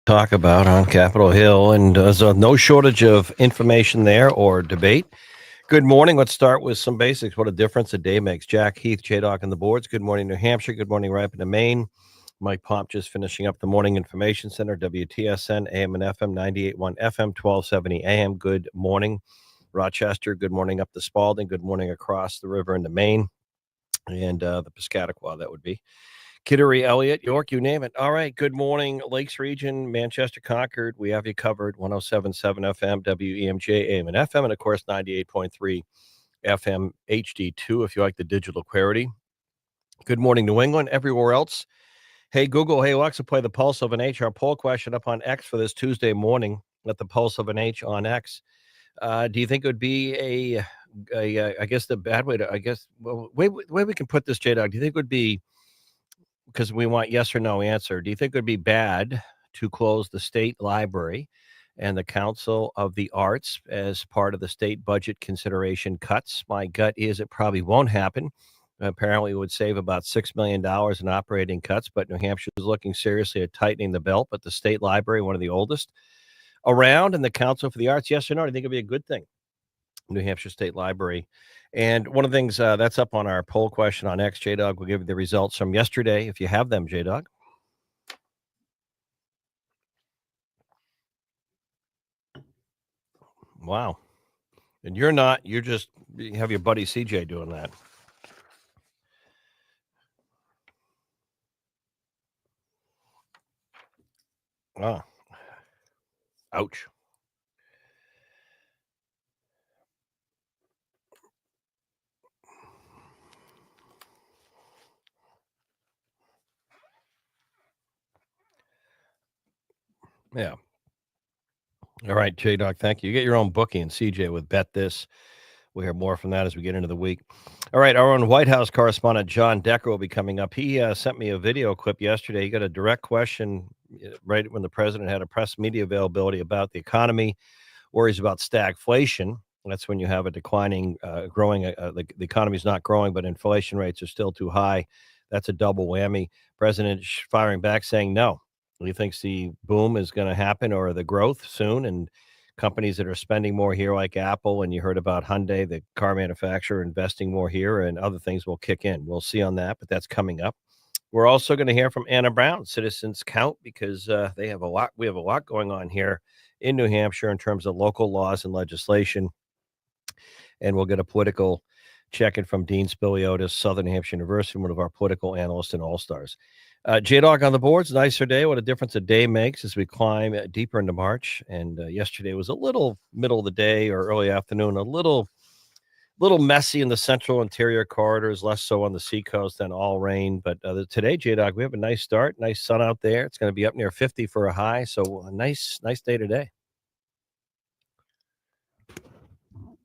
talk about on Capitol Hill, and there's no shortage of information there or debate. Good morning. Let's start with some basics. What a difference a day makes. Jack, Heath, J-Doc on the boards. Good morning, New Hampshire. Good morning, Ripon, Maine. Mike Pomp just finishing up the Morning Information Center, WTSN, AM and FM, 98.1 FM, 1270 AM. Good morning, Rochester. Good morning up to Spalding. Good morning across the river into Maine and the Piscataqua, that would be. Kittery, Elliott, York, you name it. All right. Good morning, Lakes Region, Manchester, Concord. We have you covered. 107.7 FM, WEMJ, AM and FM, and of course, 98.3 FM HD2 if you like the digital clarity. Good morning, New England. Everywhere else. Hey, Google. Hey, Alexa, play the Pulse of an H. Our poll question up on X for this Tuesday morning at the Pulse of an H on X. Do you think it would be I guess the bad way to, I guess, well, way we can put this, J-Dog, do you think it would be, because we want yes or no answer. Do you think it would be bad to close the state library and the Council of the Arts as part of the state budget consideration cuts? My gut is it probably won't happen. Apparently, it would save about $6 million in operating cuts, but New Hampshire is looking seriously at tightening the belt. But the state library, one of the oldest around, and the Council for the Arts, yes or no? Do you think it'd be a good thing? New Hampshire State Library. And one of the things that's up on our poll question on X, J-Dog, we'll give you the results from yesterday if you have them, J-Dog. Wow. And you're not, you have your buddy CJ doing that. Oh, ouch. Yeah. All right, J-Dog, thank you. You get your own bookie and CJ with Bet This. We'll hear more from that as we get into the week. All right, our own White House correspondent John Decker will be coming up. He sent me a video clip yesterday. He got a direct question right when the president had a press media availability about the economy, worries about stagflation. That's when you have a declining, growing, the economy's not growing, but inflation rates are still too high. That's a double whammy. President firing back saying no. He thinks the boom is going to happen or the growth soon. And companies that are spending more here, like Apple, and you heard about Hyundai, the car manufacturer, investing more here, and other things will kick in. We'll see on that, but that's coming up. We're also going to hear from Anna Brown, Citizens Count, because they have a lot. We have a lot going on here in New Hampshire in terms of local laws and legislation. And we'll get a political check-in from Dean Spiliotis, Southern Hampshire University, one of our political analysts and all-stars. J-Dog on the boards, nicer day. What a difference a day makes as we climb deeper into March. And yesterday was a little middle of the day or early afternoon, a little messy in the central interior corridors, less so on the seacoast than all rain. But today, J-Dog, we have a nice start, nice sun out there. It's going to be up near 50 for a high. So a nice day today.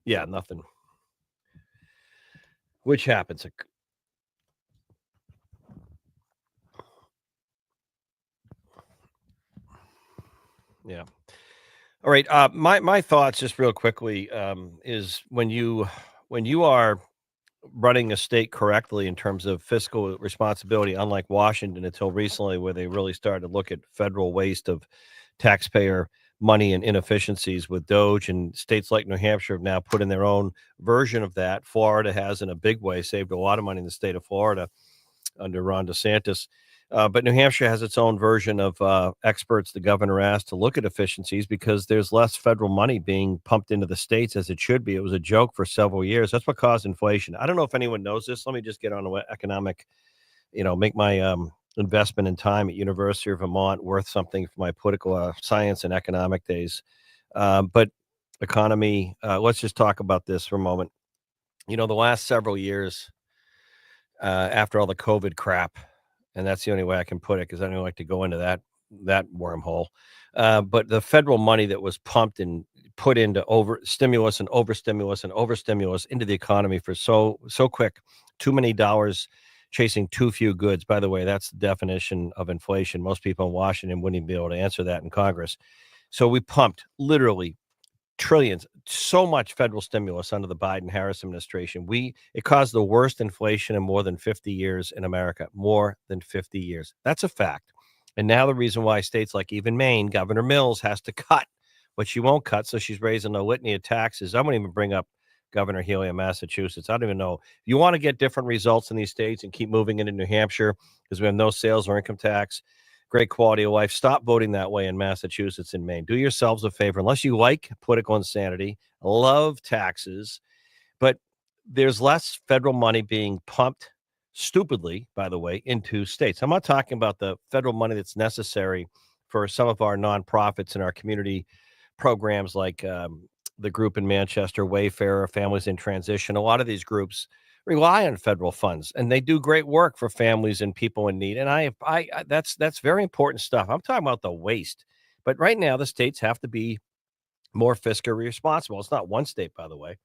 Yeah, nothing. Which happens. Yeah. All right. My thoughts, just real quickly, is when you are running a state correctly in terms of fiscal responsibility, unlike Washington until recently, where they really started to look at federal waste of taxpayer money and inefficiencies with Doge, and states like New Hampshire have now put in their own version of that. Florida has, in a big way, saved a lot of money in the state of Florida under Ron DeSantis. But New Hampshire has its own version of experts the governor asked to look at efficiencies because there's less federal money being pumped into the states as it should be. It was a joke for several years. That's what caused inflation. I don't know if anyone knows this. Let me just get on the economic, make my investment in time at University of Vermont worth something for my political science and economic days. But economy, let's just talk about this for a moment. The last several years, after all the COVID crap, and that's the only way I can put it because I don't like to go into that wormhole. But the federal money that was pumped and put into over stimulus and over stimulus and over stimulus into the economy for so quick, too many dollars chasing too few goods. By the way, that's the definition of inflation. Most people in Washington wouldn't even be able to answer that in Congress. So we pumped literally trillions, so much federal stimulus under the Biden-Harris administration. It caused the worst inflation in more than 50 years in America, more than 50 years. That's a fact. And now the reason why states like even Maine, Governor Mills has to cut what she won't cut. So she's raising a litany of taxes. I won't even bring up Governor Healy of Massachusetts. I don't even know. If you want to get different results in these states and keep moving into New Hampshire because we have no sales or income tax, great quality of life, stop voting that way in Massachusetts and Maine. Do yourselves a favor. Unless you like political insanity, love taxes, but there's less federal money being pumped stupidly, by the way, into states. I'm not talking about the federal money that's necessary for some of our nonprofits and our community programs like the group in Manchester, Wayfarer, Families in Transition. A lot of these groups rely on federal funds, and they do great work for families and people in need. And that's very important stuff. I'm talking about the waste. But right now, the states have to be more fiscally responsible. It's not one state, by the way.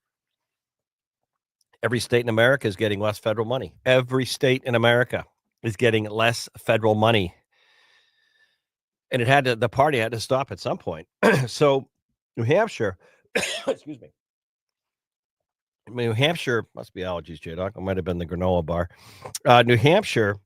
Every state in America is getting less federal money. Every state in America is getting less federal money. And the party had to stop at some point. So New Hampshire, excuse me. New Hampshire must be allergies, J-Doc. It might have been the granola bar. New Hampshire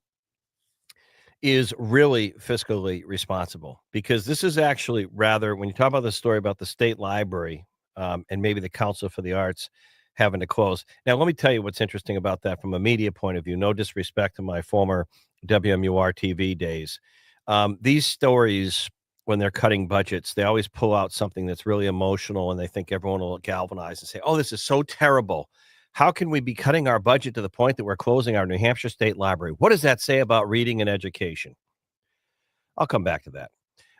is really fiscally responsible because this is actually rather, when you talk about the story about the state library and maybe the Council for the Arts having to close. Now, let me tell you what's interesting about that from a media point of view. No disrespect to my former WMUR TV days. These stories, when they're cutting budgets, they always pull out something that's really emotional and they think everyone will galvanize and say, oh, this is so terrible. How can we be cutting our budget to the point that we're closing our New Hampshire State Library? What does that say about reading and education? I'll come back to that.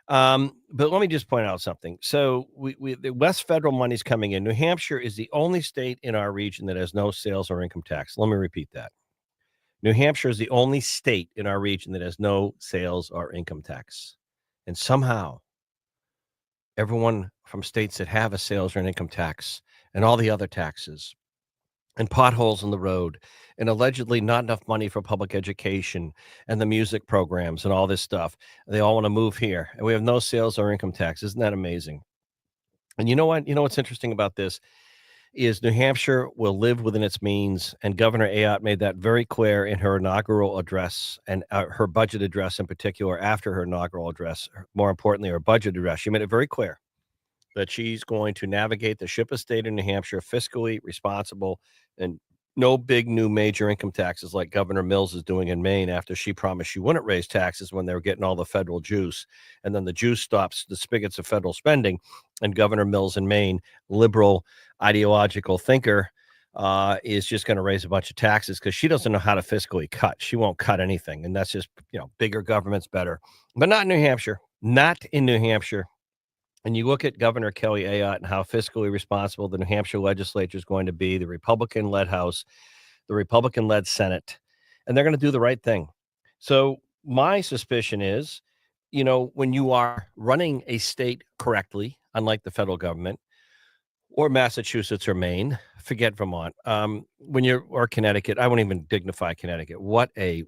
But let me just point out something. So the West federal money's coming in. New Hampshire is the only state in our region that has no sales or income tax. Let me repeat that. New Hampshire is the only state in our region that has no sales or income tax. And somehow everyone from states that have a sales or an income tax and all the other taxes and potholes in the road and allegedly not enough money for public education and the music programs and all this stuff. They all want to move here and we have no sales or income tax. Isn't that amazing? And you know what? You know what's interesting about this is New Hampshire will live within its means. And Governor Ayotte made that very clear in her inaugural address and her budget address in particular after her inaugural address, more importantly, her budget address. She made it very clear that she's going to navigate the ship of state in New Hampshire fiscally responsible and no big new major income taxes like Governor Mills is doing in Maine after she promised she wouldn't raise taxes when they were getting all the federal juice. And then the juice stops the spigots of federal spending. And Governor Mills in Maine, liberal ideological thinker, is just going to raise a bunch of taxes because she doesn't know how to fiscally cut. She won't cut anything. And that's just, bigger government's better. But not in New Hampshire. Not in New Hampshire. And you look at Governor Kelly Ayotte and how fiscally responsible the New Hampshire legislature is going to be, the Republican-led House, the Republican-led Senate, and they're going to do the right thing. So my suspicion is, when you are running a state correctly, unlike the federal government, or Massachusetts or Maine, forget Vermont, or Connecticut, I won't even dignify Connecticut. What a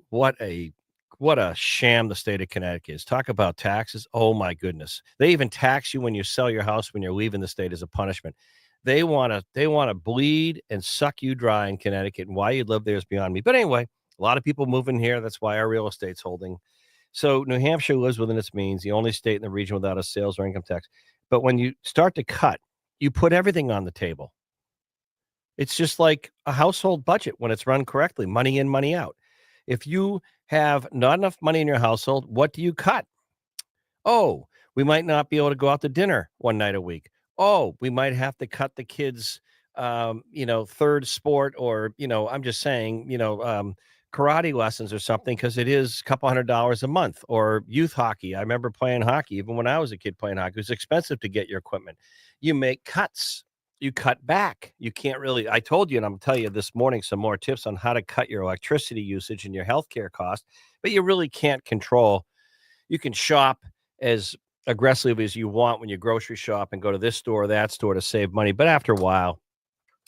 sham the state of Connecticut is. Talk about taxes. Oh my goodness. They even tax you when you sell your house when you're leaving the state as a punishment. They want to bleed and suck you dry in Connecticut. And why you live there is beyond me. But anyway, a lot of people move in here. That's why our real estate's holding. So New Hampshire lives within its means, the only state in the region without a sales or income tax. But when you start to cut, you put everything on the table. It's just like a household budget when it's run correctly, money in, money out. If you have not enough money in your household, what do you cut? Oh, we might not be able to go out to dinner one night a week. Oh, we might have to cut the kids, third sport or, I'm just saying, karate lessons or something because it is a couple $100 a month, or youth hockey. I remember playing hockey even when I was a kid playing hockey. It was expensive to get your equipment. You make cuts. You cut back. You can't really, I told you, and I'm going to tell you this morning some more tips on how to cut your electricity usage and your healthcare cost, but you really can't control. You can shop as aggressively as you want when you grocery shop and go to this store or that store to save money. But after a while,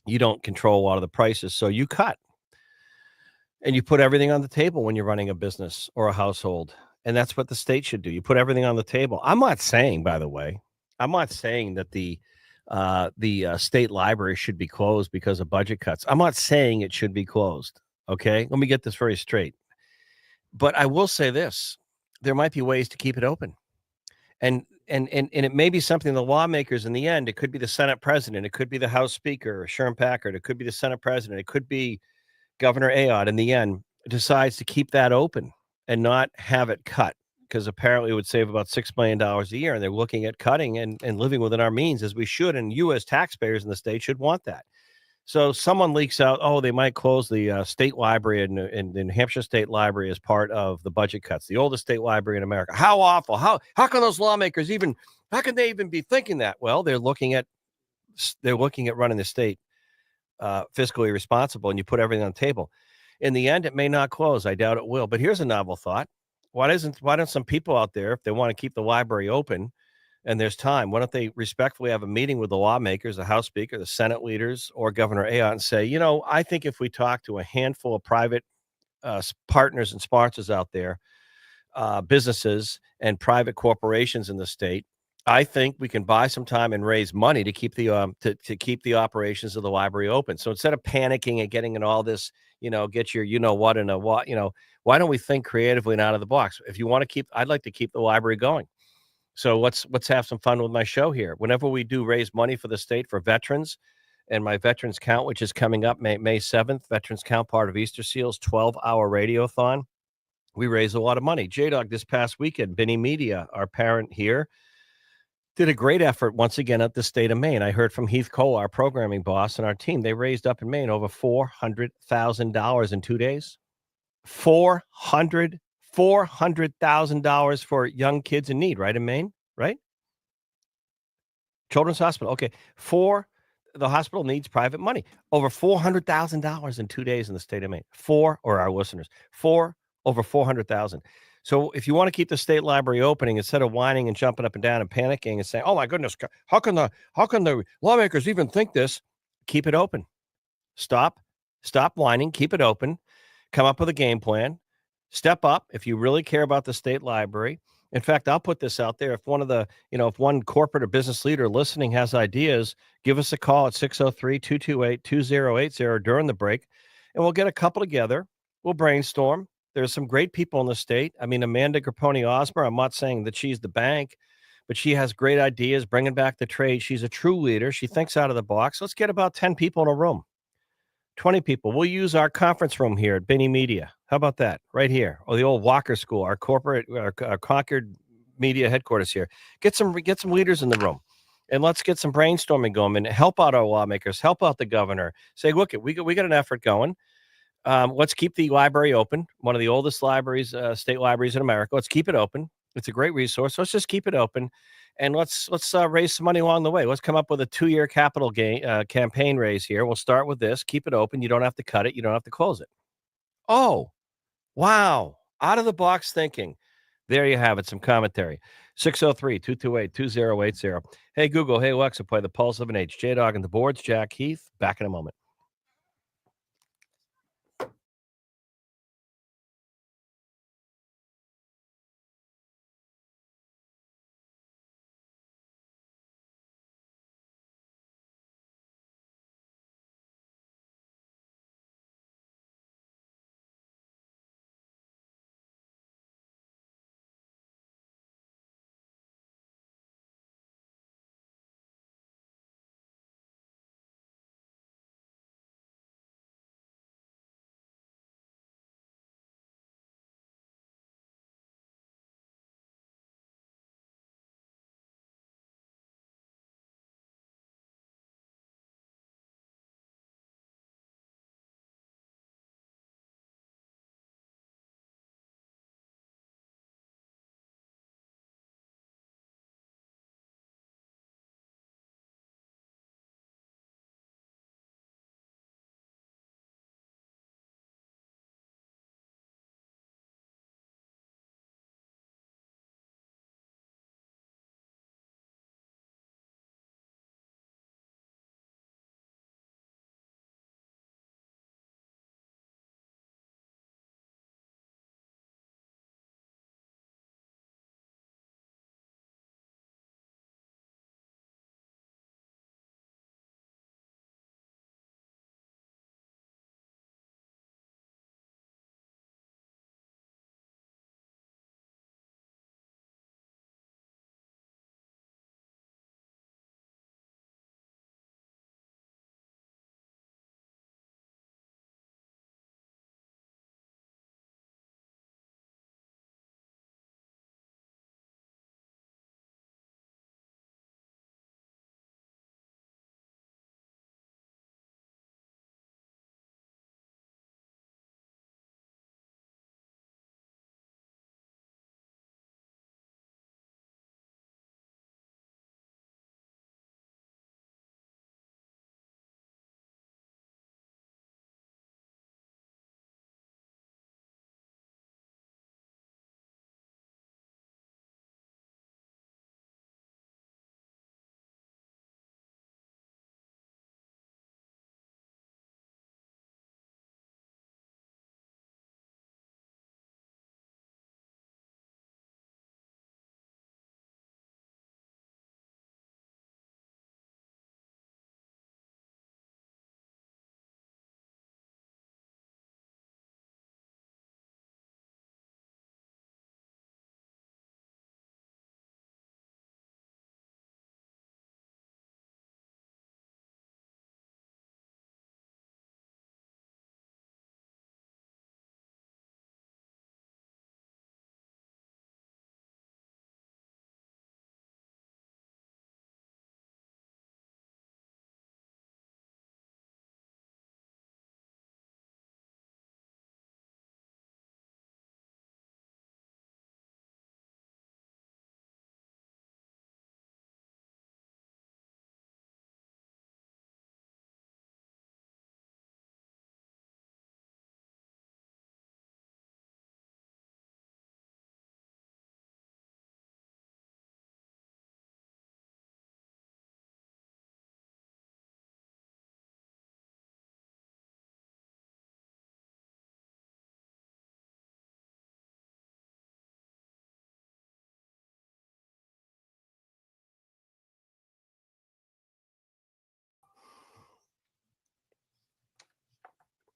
you don't control a lot of the prices. So you cut and you put everything on the table when you're running a business or a household. And that's what the state should do. You put everything on the table. I'm not saying, by the way, that the state library should be closed because of budget cuts. I'm not saying it should be closed. Okay. Let me get this very straight. But I will say this. there might be ways to keep it open. And it may be something the lawmakers in the end, it could be the Senate president, it could be the House Speaker, Sherm Packard, it could be the Senate president, it could be Governor Ayotte in the end decides to keep that open and not have it cut because apparently it would save about $6 million a year. And they're looking at cutting and living within our means as we should. And you, as taxpayers in the state, should want that. So someone leaks out, oh, they might close the state library in the New Hampshire State Library as part of the budget cuts, the oldest state library in America. How awful! How can those lawmakers even? How can they even be thinking that? Well, they're looking at running the state fiscally responsible, and you put everything on the table. In the end, it may not close. I doubt it will. But here's a novel thought: why don't some people out there, if they want to keep the library open, and there's time, why don't they respectfully have a meeting with the lawmakers, the House Speaker, the Senate leaders, or Governor Ayotte and say, I think if we talk to a handful of private partners and sponsors out there, businesses and private corporations in the state, I think we can buy some time and raise money to keep to keep the operations of the library open. So instead of panicking and getting in all this, get your what and a what, why don't we think creatively and out of the box? If you want to I'd like to keep the library going. So let's have some fun with my show here. Whenever we do raise money for the state for veterans and my veterans count, which is coming up May 7th, veterans count part of Easter Seal's 12-hour radiothon. We raise a lot of money. J-Dog this past weekend, Benny Media, our parent here, did a great effort once again at the state of Maine. I heard from Heath Cole, our programming boss, and our team. They raised up in Maine over $400,000 in 2 days. 400,000 for young kids in need, right, in Maine, right? Children's Hospital. Okay. The hospital needs private money. Over $400,000 in 2 days in the state of Maine. Or our listeners, over 400,000. So if you want to keep the state library opening, instead of whining and jumping up and down and panicking and saying, "Oh my goodness, how can the lawmakers even think this?" Keep it open. Stop whining. Keep it open. Come up with a game plan. Step up if you really care about the state library. In fact, I'll put this out there. If one corporate or business leader listening has ideas, give us a call at 603-228-2080 during the break, and we'll get a couple together. We'll brainstorm. There's some great people in the state. I mean, Amanda Grapponi Osmer, I'm not saying that she's the bank, but she has great ideas, bringing back the trade. She's a true leader. She thinks out of the box. Let's get about 10 people in a room. 20 people. We'll use our conference room here at Benny Media. How about that? Right here. Or the old Walker School, our Concord Media headquarters here. Get some leaders in the room. And let's get some brainstorming going and help out our lawmakers, help out the governor. Say, look, we got an effort going. Let's keep the library open. One of the oldest libraries, state libraries in America. Let's keep it open. It's a great resource. Let's just keep it open, and let's raise some money along the way. Let's come up with a 2-year capital gain campaign raise here. We'll start with this. Keep it open. You don't have to cut it. You don't have to close it. Oh, wow! Out of the box thinking. There you have it. Some commentary. 603-228-2080. Hey Google. Hey Alexa. Play the Pulse of an Age. J-Dog and the boards. Jack Heath. Back in a moment.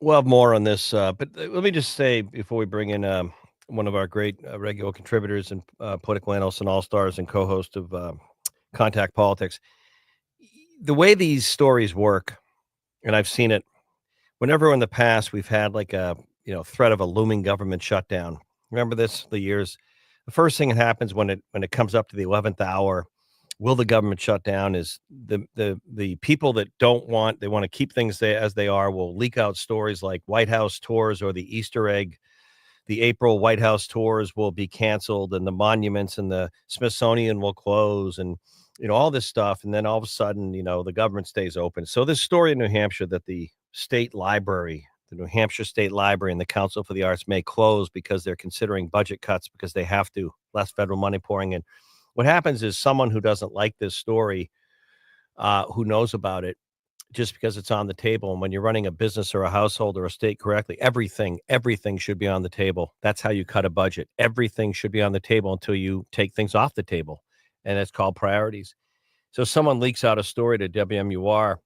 We'll have more on this, but let me just say before we bring in one of our great regular contributors and political analysts and all stars and co-host of Contact Politics, the way these stories work, and I've seen it whenever in the past we've had like a threat of a looming government shutdown. Remember this the years. The first thing that happens when it comes up to the 11th hour, will the government shut down? Is the people that don't want they want to keep things as they are will leak out stories like White House tours or the Easter egg. The April White House tours will be canceled, and the monuments and the Smithsonian will close, and all this stuff. And then all of a sudden, the government stays open. So this story in New Hampshire that the state library, the New Hampshire State Library and the Council for the Arts may close because they're considering budget cuts because they have to, less federal money pouring in. What happens is someone who doesn't like this story, who knows about it, just because it's on the table. And when you're running a business or a household or a state correctly, everything should be on the table. That's how you cut a budget. Everything should be on the table until you take things off the table. And it's called priorities. So someone leaks out a story to WMUR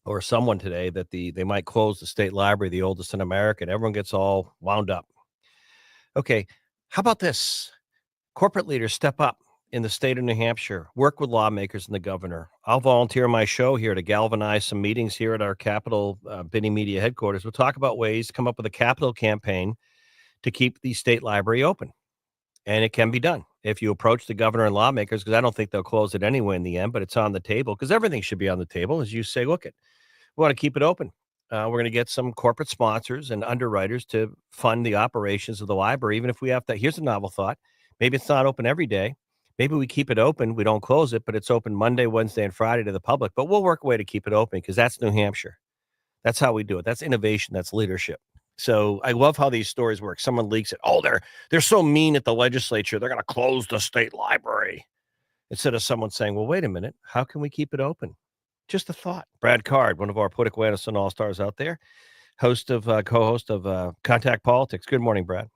or someone today that they might close the state library, the oldest in America, and everyone gets all wound up. Okay, how about this? Corporate leaders step up in the state of New Hampshire, work with lawmakers and the governor. I'll volunteer my show here to galvanize some meetings here at our Capitol Binney Media headquarters. We'll talk about ways to come up with a capital campaign to keep the state library open. And it can be done if you approach the governor and lawmakers, because I don't think they'll close it anyway in the end, but it's on the table because everything should be on the table. As you say, look, we want to keep it open. We're going to get some corporate sponsors and underwriters to fund the operations of the library, even if we have to. Here's a novel thought. Maybe it's not open every day. Maybe we keep it open. We don't close it, but it's open Monday, Wednesday, and Friday to the public. But we'll work a way to keep it open because that's New Hampshire. That's how we do it. That's innovation. That's leadership. So I love how these stories work. Someone leaks it. Oh, they're so mean at the legislature. They're going to close the state library. Instead of someone saying, well, wait a minute. How can we keep it open? Just a thought. Brad Card, one of our political analysts and all-stars out there, co-host of Contact Politics. Good morning, Brad.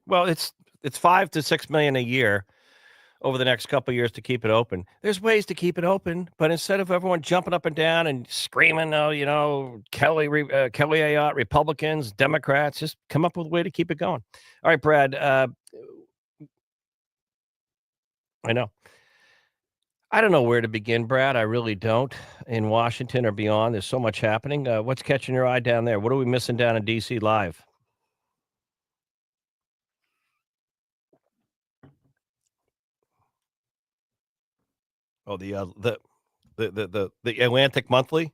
Well, it's 5 to 6 million a year over the next couple of years to keep it open. There's ways to keep it open, but instead of everyone jumping up and down and screaming, oh, Kelly Ayotte, Republicans, Democrats, just come up with a way to keep it going. All right, Brad. I know. I don't know where to begin, Brad. I really don't. In Washington or beyond, there's so much happening. What's catching your eye down there? What are we missing down in D.C. live? Oh, the Atlantic Monthly.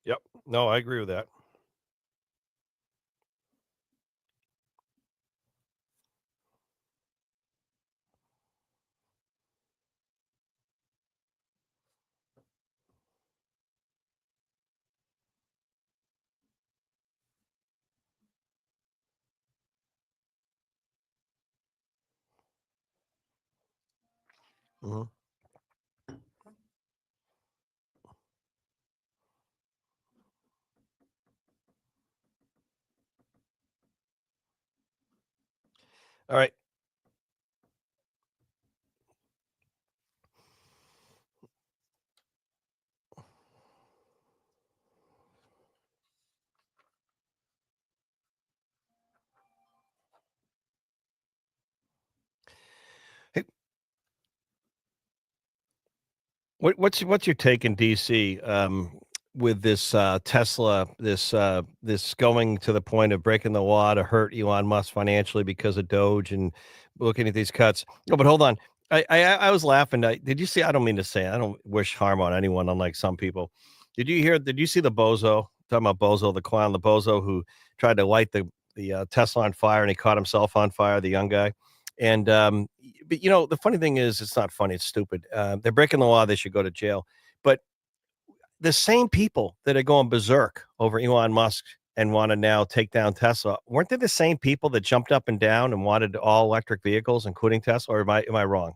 Yep. No, I agree with that. Mhm. All right. Hey, what's your take in DC with this Tesla, this going to the point of breaking the law to hurt Elon Musk financially because of Doge and looking at these cuts? No, but hold on. I was laughing. Did you see? I don't mean to say. I don't wish harm on anyone, unlike some people. Did you see the bozo talking about bozo, the clown, the bozo who tried to light the Tesla on fire and he caught himself on fire, the young guy. And but the funny thing is, it's not funny. It's stupid. They're breaking the law. They should go to jail. But the same people that are going berserk over Elon Musk and want to now take down Tesla, weren't they the same people that jumped up and down and wanted all electric vehicles, including Tesla? Or am I wrong?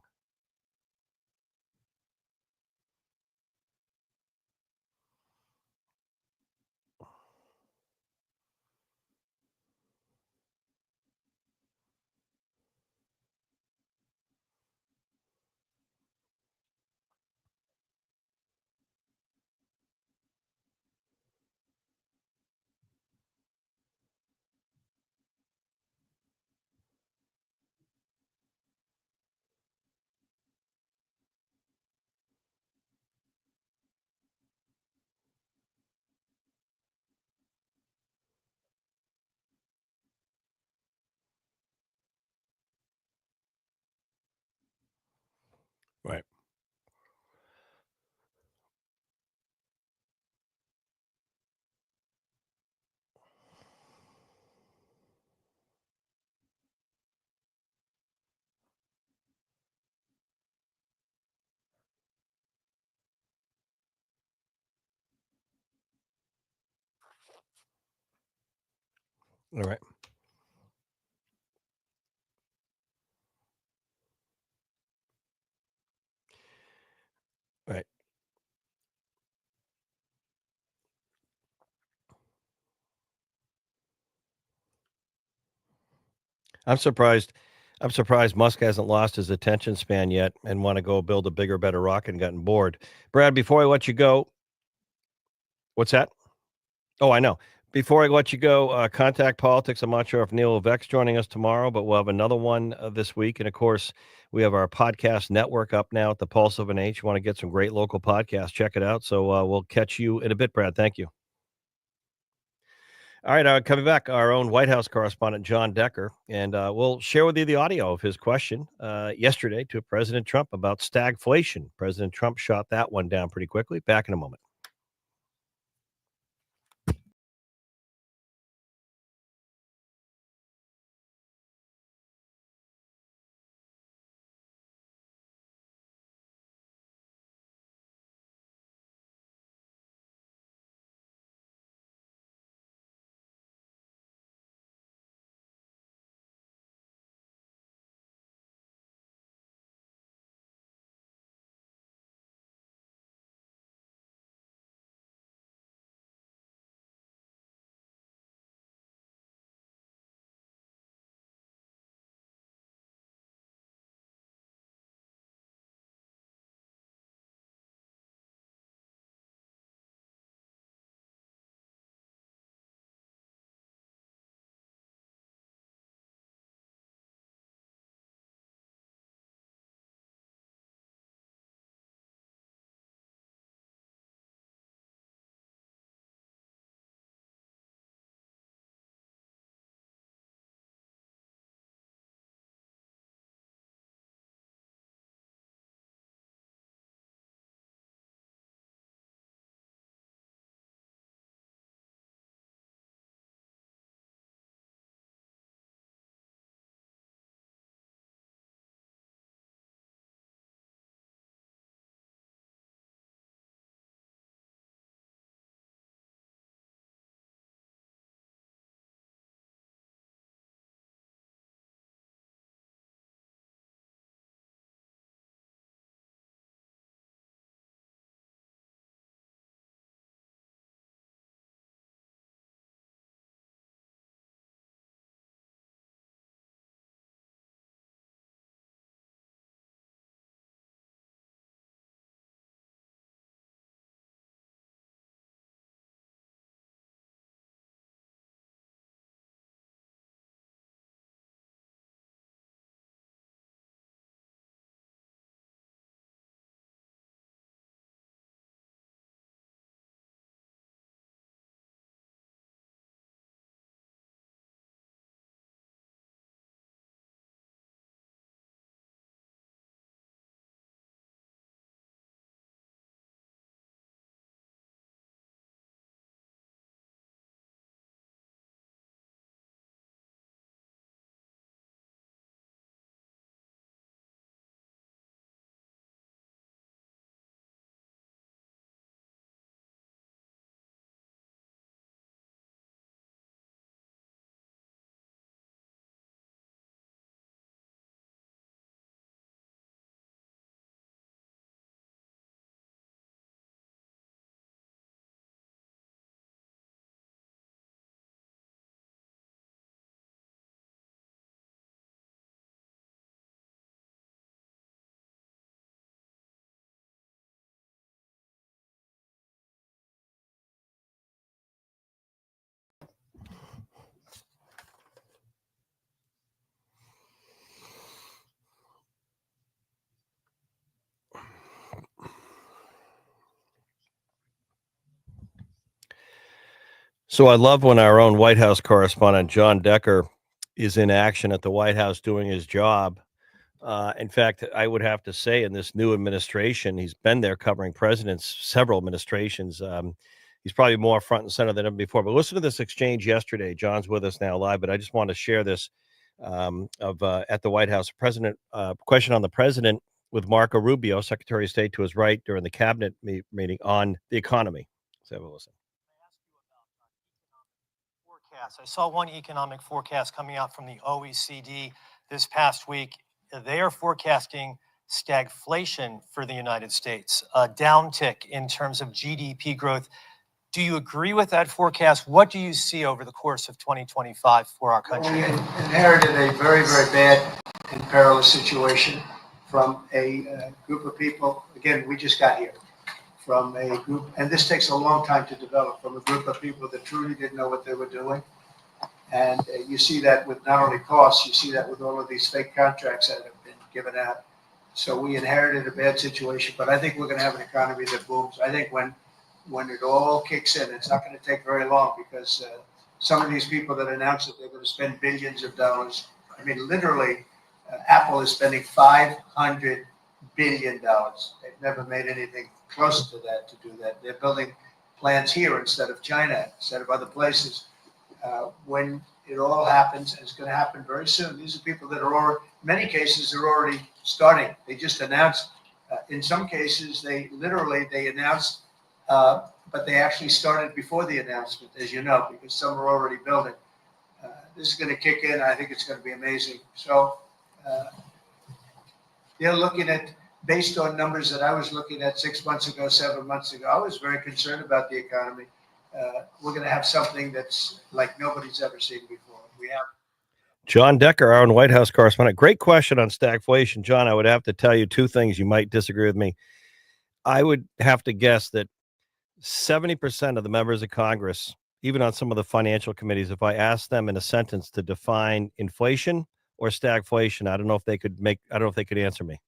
Right. All right. Right. I'm surprised. I'm surprised Musk hasn't lost his attention span yet and want to go build a bigger, better rocket and gotten bored. Brad, before I let you go, what's that? Oh, I know. Before I let you go, contact politics. I'm not sure if Neil Levesque's joining us tomorrow, but we'll have another one this week. And of course, we have our podcast network up now at the Pulse of an H. You want to get some great local podcasts? Check it out. So we'll catch you in a bit, Brad. Thank you. All right, coming back, our own White House correspondent, John Decker, and we'll share with you the audio of his question yesterday to President Trump about stagflation. President Trump shot that one down pretty quickly. Back in a moment. So I love when our own White House correspondent John Decker is in action at the White House doing his job. In fact, I would have to say, in this new administration, he's been there covering presidents, several administrations. He's probably more front and center than ever before. But listen to this exchange yesterday. John's with us now live, but I just want to share this of at the White House. President question on the president with Marco Rubio, Secretary of State, to his right during the cabinet meeting on the economy. Let's have a listen. Forecast. I saw one economic forecast coming out from the OECD this past week. They are forecasting stagflation for the United States, a downtick in terms of GDP growth. Do you agree with that forecast? What do you see over the course of 2025 for our country? We inherited a very, very bad and perilous situation from a group of people. Again, we just got here from a group, and this takes a long time to develop, from a group of people that truly didn't know what they were doing. And you see that with not only costs, you see that with all of these fake contracts that have been given out. So we inherited a bad situation, but I think we're going to have an economy that booms. I think when it all kicks in, it's not going to take very long, because some of these people that announce that they're going to spend billions of dollars. I mean, literally, Apple is spending $500 billion. They've never made anything close to that to do that. They're building plants here instead of China, instead of other places. When it all happens, and it's going to happen very soon, these are people that are already, in many cases, they're already starting. They just announced. In some cases, they announced, but they actually started before the announcement, as you know, because some are already building. This is going to kick in. I think it's going to be amazing. So they're looking at, based on numbers that I was looking at 6 months ago, 7 months ago, I was very concerned about the economy. We're going to have something that's like nobody's ever seen before. We have John Decker, our own White House correspondent. Great question on stagflation. John, I would have to tell you two things. You might disagree with me. I would have to guess that 70% of the members of Congress, even on some of the financial committees, if I asked them in a sentence to define inflation or stagflation, I don't know if they could answer me.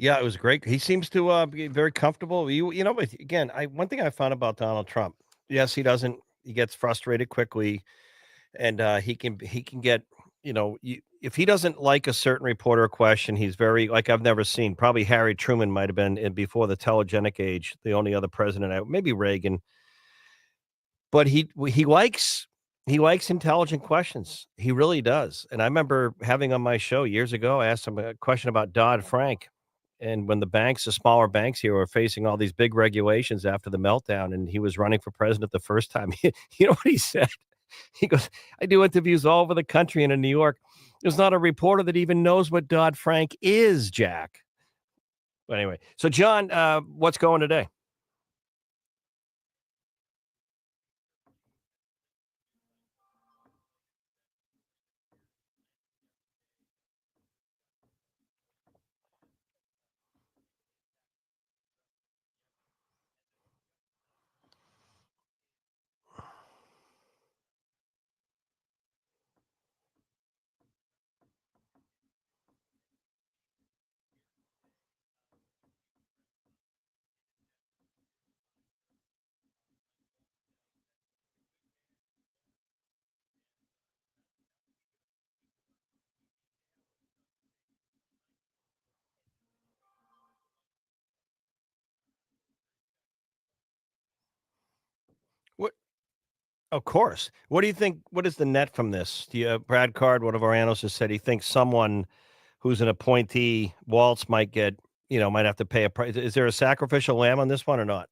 Yeah, it was great. He seems to be very comfortable. But again, one thing I found about Donald Trump, yes, he gets frustrated quickly, and he can get, if he doesn't like a certain reporter question, he's very, like, I've never seen. Probably Harry Truman might have been before the telegenic age, the only other president, maybe Reagan, but he likes intelligent questions. He really does. And I remember having on my show years ago, I asked him a question about Dodd-Frank. And when the smaller banks here were facing all these big regulations after the meltdown, and he was running for president the first time, you know what he said? He goes, I do interviews all over the country and in New York. There's not a reporter that even knows what Dodd-Frank is, Jack. But anyway, so John, what's going today? What? Of course. What do you think? What is the net from this? Brad Card, one of our analysts, has said he thinks someone who's an appointee, Waltz, might have to pay a price. Is there a sacrificial lamb on this one or not?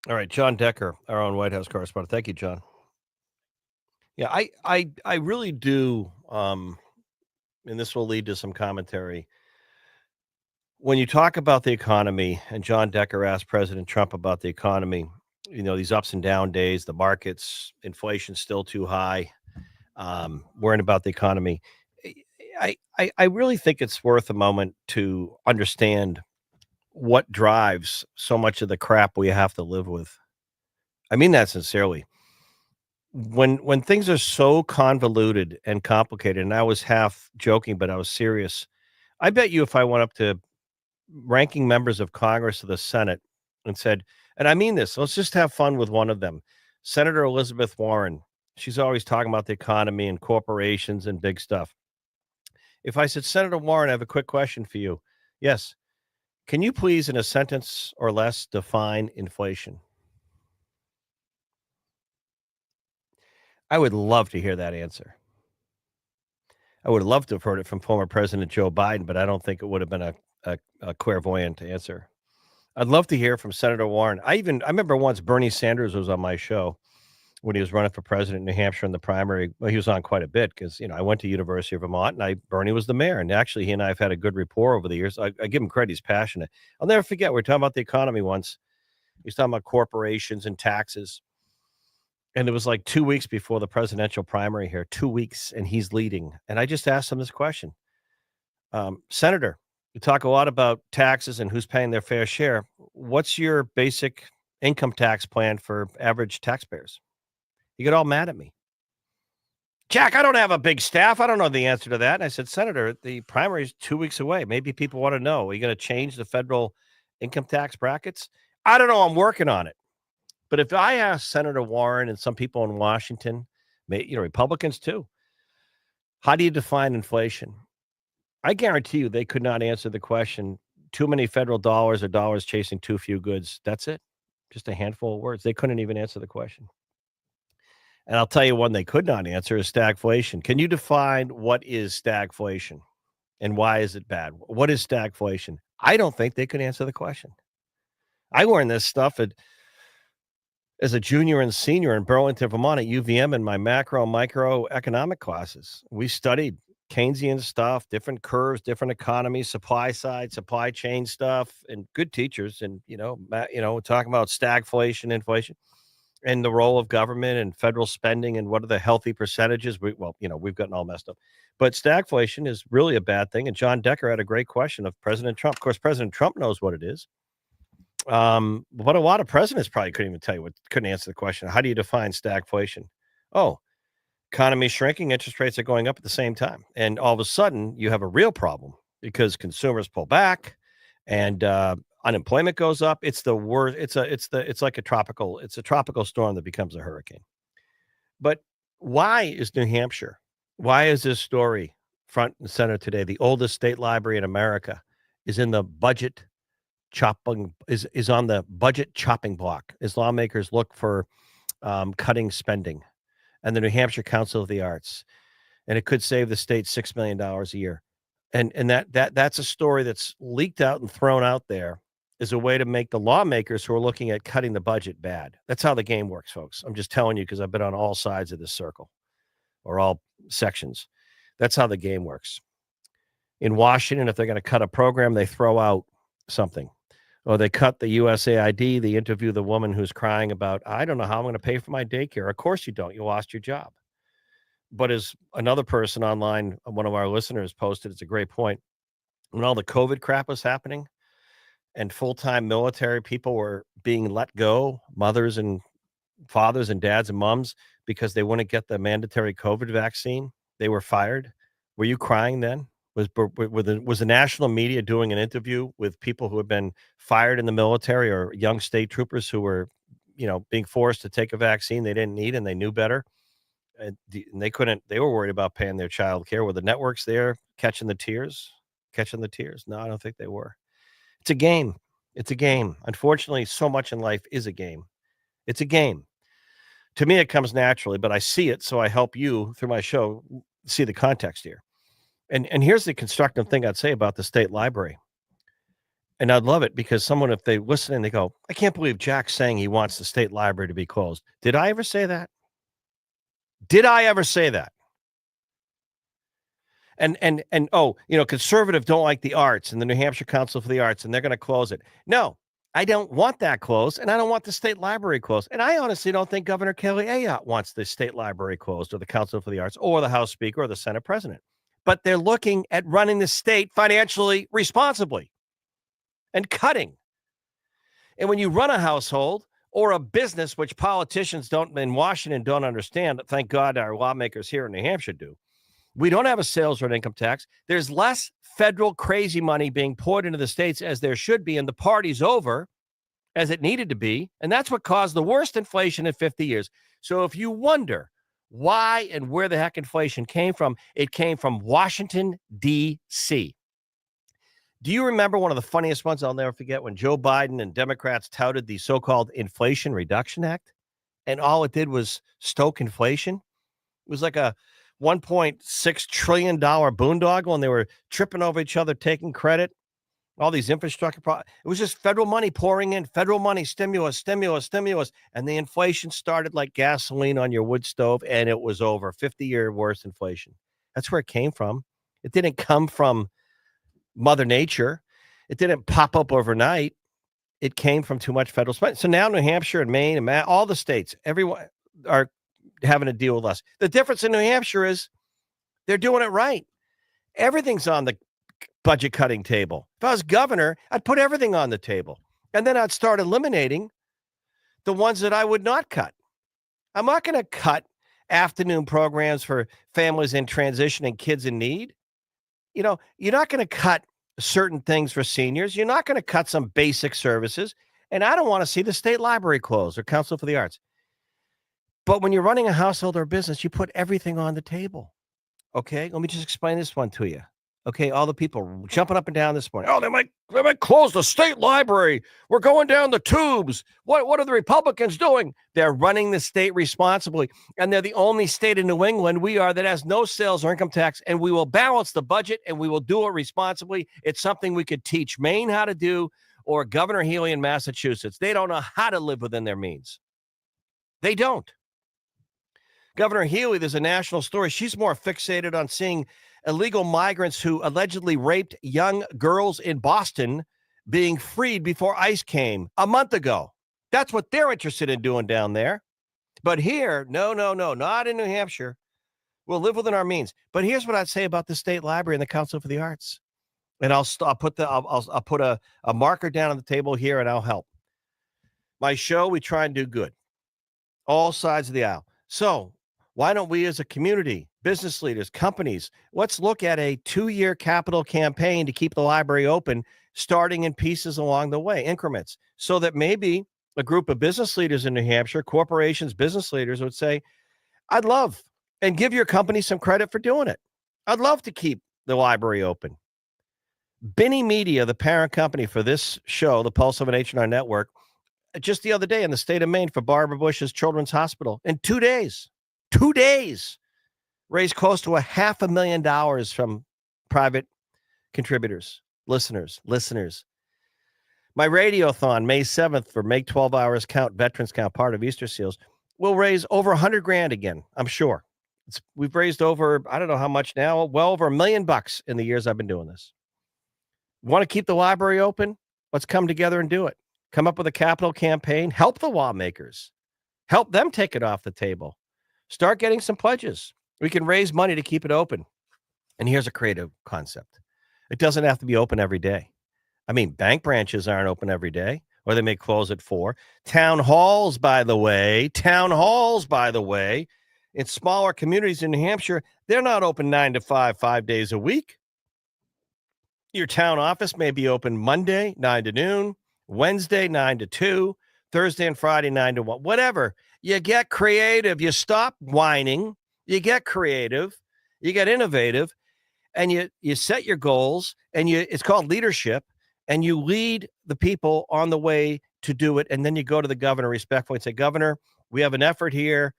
All right, John Decker, our own White House correspondent. Thank you, John. Yeah, I really do, and this will lead to some commentary. When you talk about the economy, and John Decker asked President Trump about the economy, these ups and down days, the markets, inflation's still too high, worrying about the economy. I really think it's worth a moment to understand what drives so much of the crap we have to live with. I mean that sincerely. When things are so convoluted and complicated, and I was half joking, but I was serious. I bet you if I went up to ranking members of Congress or the Senate and said, and I mean this, let's just have fun with one of them. Senator Elizabeth Warren, she's always talking about the economy and corporations and big stuff. If I said, Senator Warren, I have a quick question for you. Yes. Can you please, in a sentence or less, define inflation? I would love to hear that answer. I would love to have heard it from former President Joe Biden, but I don't think it would have been a clairvoyant answer. I'd love to hear from Senator Warren. I remember once Bernie Sanders was on my show when he was running for president in New Hampshire in the primary. Well, he was on quite a bit because, I went to University of Vermont and Bernie was the mayor. And actually, he and I have had a good rapport over the years. I give him credit. He's passionate. I'll never forget. We were talking about the economy once. He was talking about corporations and taxes. And it was like 2 weeks before the presidential primary here, 2 weeks, and he's leading. And I just asked him this question. Senator, you talk a lot about taxes and who's paying their fair share. What's your basic income tax plan for average taxpayers? He got all mad at me. Jack, I don't have a big staff. I don't know the answer to that. And I said, Senator, the primary is 2 weeks away. Maybe people want to know. Are you going to change the federal income tax brackets? I don't know. I'm working on it. But if I ask Senator Warren and some people in Washington, Republicans too, how do you define inflation? I guarantee you they could not answer the question. Too many federal dollars or dollars chasing too few goods. That's it. Just a handful of words. They couldn't even answer the question. And I'll tell you one they could not answer is stagflation. Can you define what is stagflation and why is it bad? What is stagflation? I don't think they could answer the question. I learned this stuff as a junior and senior in Burlington, Vermont at UVM in my macro and micro economic classes. We studied Keynesian stuff, different curves, different economies, supply side, supply chain stuff, and good teachers. And, talking about stagflation, inflation, and the role of government and federal spending and what are the healthy percentages. We've gotten all messed up. But stagflation is really a bad thing. And John Decker had a great question of President Trump. Of course, President Trump knows what it is. But a lot of presidents probably couldn't even tell you couldn't answer the question. How do you define stagflation? Oh, economy shrinking, interest rates are going up at the same time. And all of a sudden you have a real problem because consumers pull back and unemployment goes up. It's the worst. It's like a tropical storm that becomes a hurricane. But why is New Hampshire? Why is this story front and center today? The oldest state library in America is in the budget chopping is on the budget chopping block as lawmakers look for cutting spending, and the New Hampshire Council of the Arts, and it could save the state $6 million a year. And that's a story that's leaked out and thrown out there as a way to make the lawmakers who are looking at cutting the budget bad. That's how the game works, folks. I'm just telling you because I've been on all sides of this circle or all sections. That's how the game works. In Washington, if they're going to cut a program, they throw out something. Or they cut the USAID. They interview the woman who's crying about, I don't know how I'm going to pay for my daycare. Of course you don't. You lost your job. But as another person online, one of our listeners posted, it's a great point. When all the COVID crap was happening and full-time military people were being let go, mothers and fathers and dads and moms, because they wouldn't get the mandatory COVID vaccine, they were fired. Were you crying then? Was the national media doing an interview with people who had been fired in the military or young state troopers who were, being forced to take a vaccine they didn't need and they knew better? And they were worried about paying their child care. Were the networks there catching the tears? No, I don't think they were. It's a game. Unfortunately, so much in life is a game. It's a game. To me, it comes naturally, but I see it. So I help you through my show see the context here. And here's the constructive thing I'd say about the state library. And I'd love it because someone, if they listen and they go, I can't believe Jack's saying he wants the state library to be closed. Did I ever say that? Did I ever say that? And oh, conservative don't like the arts and the New Hampshire Council for the Arts, and they're going to close it. No, I don't want that closed, and I don't want the state library closed. And I honestly don't think Governor Kelly Ayotte wants the state library closed, or the Council for the Arts, or the House Speaker, or the Senate President. But they're looking at running the state financially responsibly and cutting. And when you run a household or a business, which politicians in Washington don't understand, thank God our lawmakers here in New Hampshire do. We don't have a sales or income tax. There's less federal crazy money being poured into the states as there should be, and the party's over as it needed to be. And that's what caused the worst inflation in 50 years. So if you wonder why and where the heck inflation came from, it came from Washington, D.C. Do you remember one of the funniest ones I'll never forget, when Joe Biden and Democrats touted the so-called Inflation Reduction Act, and all it did was stoke inflation? It was like a $1.6 trillion boondoggle, and they were tripping over each other, taking credit. All these infrastructure it was just federal money pouring in, federal money, stimulus. And the inflation started like gasoline on your wood stove, and it was over. 50-year worst inflation. That's where it came from. It didn't come from Mother Nature. It didn't pop up overnight. It came from too much federal spending. So now New Hampshire and Maine and all the states, everyone are having to deal with us. The difference in New Hampshire is they're doing it right. Everything's on the budget cutting table. If I was governor, I'd put everything on the table. And then I'd start eliminating the ones that I would not cut. I'm not going to cut afternoon programs for families in transition and kids in need. You're not going to cut certain things for seniors. You're not going to cut some basic services. And I don't want to see the state library closed or Council for the Arts. But when you're running a household or business, you put everything on the table. Okay, let me just explain this one to you. Okay, all the people jumping up and down this morning. Oh, they might close the state library. We're going down the tubes. What are the Republicans doing? They're running the state responsibly, and they're the only state in New England that has no sales or income tax, and we will balance the budget, and we will do it responsibly. It's something we could teach Maine how to do, or Governor Healy in Massachusetts. They don't know how to live within their means. They don't. Governor Healy, there's a national story. She's more fixated on seeing illegal migrants who allegedly raped young girls in Boston being freed before ICE came a month ago. That's what they're interested in doing down there. But here, no, not in New Hampshire. We'll live within our means. But here's what I'd say about the state library and the Council for the Arts. And I'll put a marker down on the table here, and I'll help. My show, we try and do good. All sides of the aisle. So why don't we as a community, business leaders, companies, let's look at a 2-year capital campaign to keep the library open, starting in pieces along the way, increments, so that maybe a group of business leaders in New Hampshire, corporations, business leaders would say, I'd love, and give your company some credit for doing it. I'd love to keep the library open. Binney Media, the parent company for this show, the Pulse of an H&R Network, just the other day in the state of Maine for Barbara Bush's Children's Hospital, in 2 days, raised close to $500,000 from private contributors, listeners. My radiothon, May 7th, for Make 12 Hours Count, Veterans Count, part of Easter Seals, will raise over $100,000 again, I'm sure. We've raised over, I don't know how much now, well over $1 million in the years I've been doing this. Want to keep the library open? Let's come together and do it. Come up with a capital campaign. Help the lawmakers. Help them take it off the table. Start getting some pledges. We can raise money to keep it open. And here's a creative concept. It doesn't have to be open every day. I mean, bank branches aren't open every day, or they may close at 4. Town halls, by the way, in smaller communities in New Hampshire, they're not open 9 to 5 days a week. Your town office may be open Monday, 9 to noon, Wednesday, 9 to 2, Thursday and Friday, 9 to 1, whatever. You get creative. You stop whining. You get creative. You get innovative, and you set your goals, and it's called leadership, and you lead the people on the way to do it. And then you go to the governor respectfully and say, Governor, we have an effort here,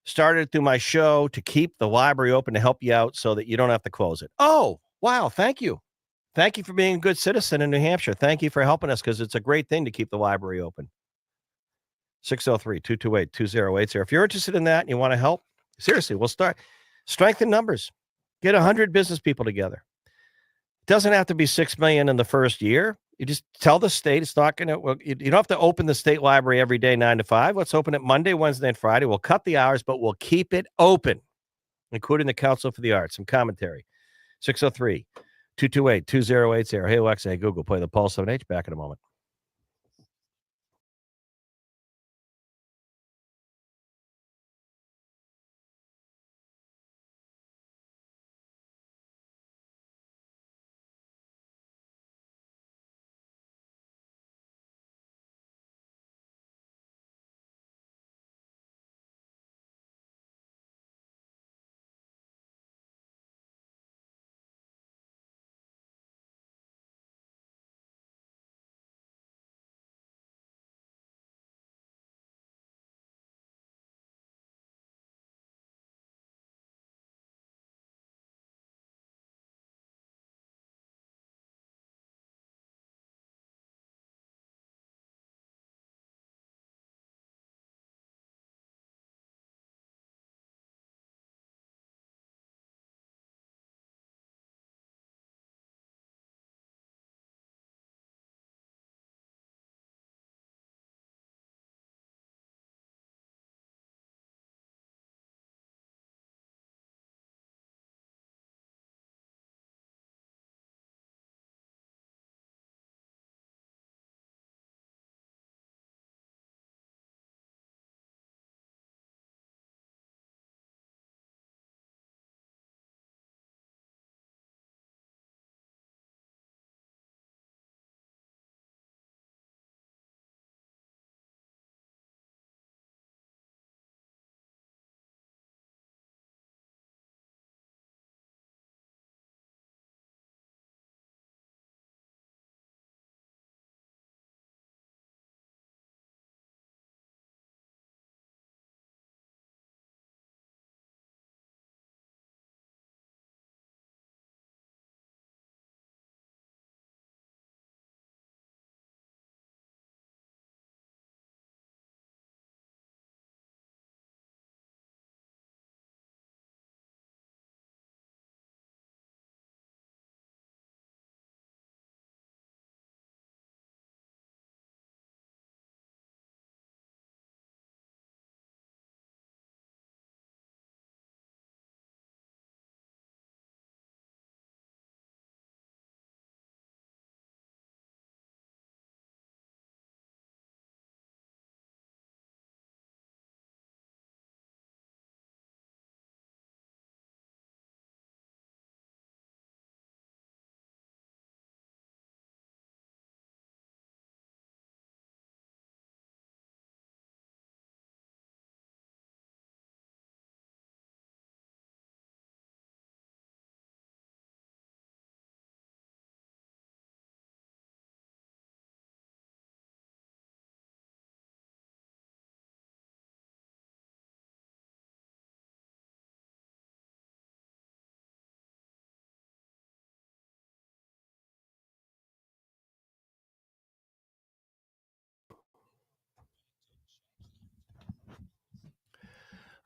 started through my show, to keep the library open to help you out so that you don't have to close it. Oh, wow. Thank you. Thank you for being a good citizen in New Hampshire. Thank you for helping us because it's a great thing to keep the library open. 603-228-2080. If you're interested in that and you want to help, seriously, we'll start. Strengthen numbers. Get 100 business people together. It doesn't have to be 6 million in the first year. You just tell the state it's not going to, well, you don't have to open the state library every day, 9 to 5. Let's open it Monday, Wednesday, and Friday. We'll cut the hours, but we'll keep it open, including the Council for the Arts. Some commentary. 603-228-2080. Hey, Alexa, hey, Google, play the Pulse 7H. Back in a moment.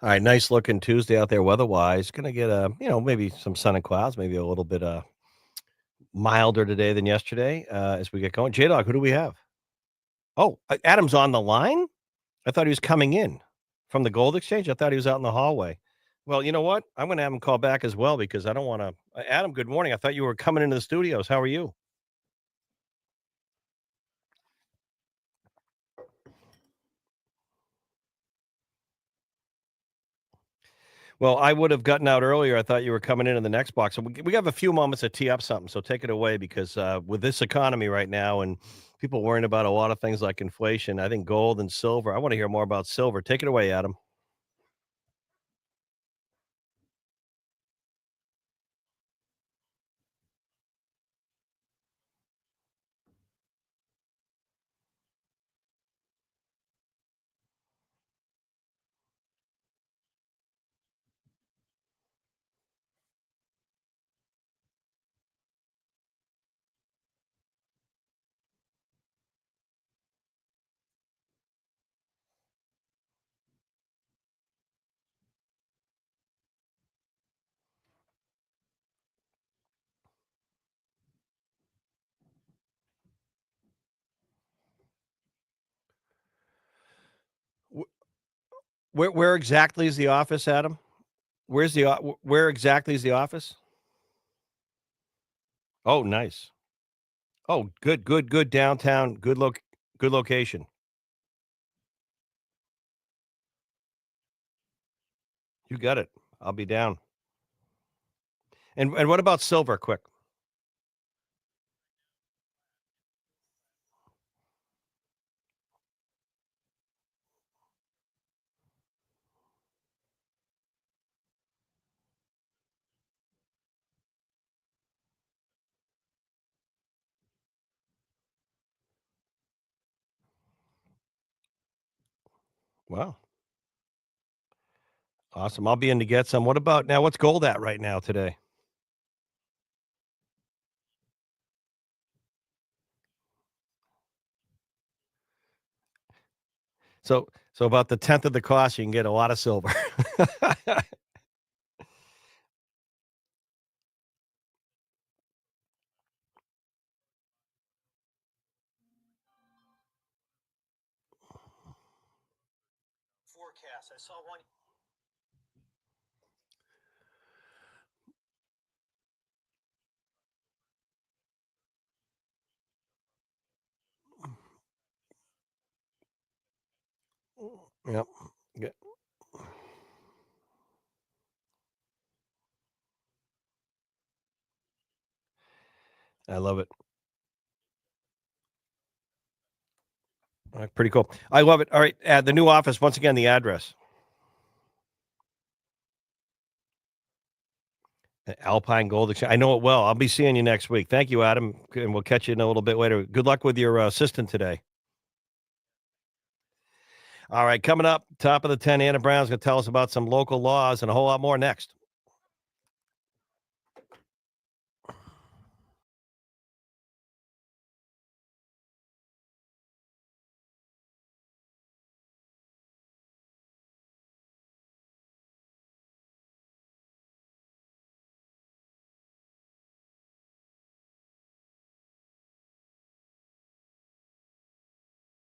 All right, nice looking Tuesday out there weather-wise. Gonna get maybe some sun and clouds, maybe a little bit milder today than yesterday as we get going. J-Dog, who do we have? Oh, Adam's on the line? I thought he was coming in from the Gold Exchange. I thought he was out in the hallway. Well, you know what? I'm gonna have him call back as well because I don't wanna Adam, good morning. I thought you were coming into the studios. How are you? Well, I would have gotten out earlier. I thought you were coming into the next box. So we have a few moments to tee up something. So take it away because with this economy right now and people worrying about a lot of things like inflation, I think gold and silver. I want to hear more about silver. Take it away, Adam. Where exactly is the office, Adam? Where exactly is the office? Oh, nice. Oh, good downtown, good location. You got it. I'll be down. And what about silver? Quick. Wow, awesome. I'll be in to get some. What about now? What's gold at right now today? So about the tenth of the cost, you can get a lot of silver. Forecast. I saw one. Yep. Good. I love it. All right, pretty cool. I love it. All right, the new office. Once again, the address. Alpine Gold Exchange. I know it well. I'll be seeing you next week. Thank you, Adam, and we'll catch you in a little bit later. Good luck with your assistant today. All right, coming up, top of the 10, Anna Brown's going to tell us about some local laws and a whole lot more next.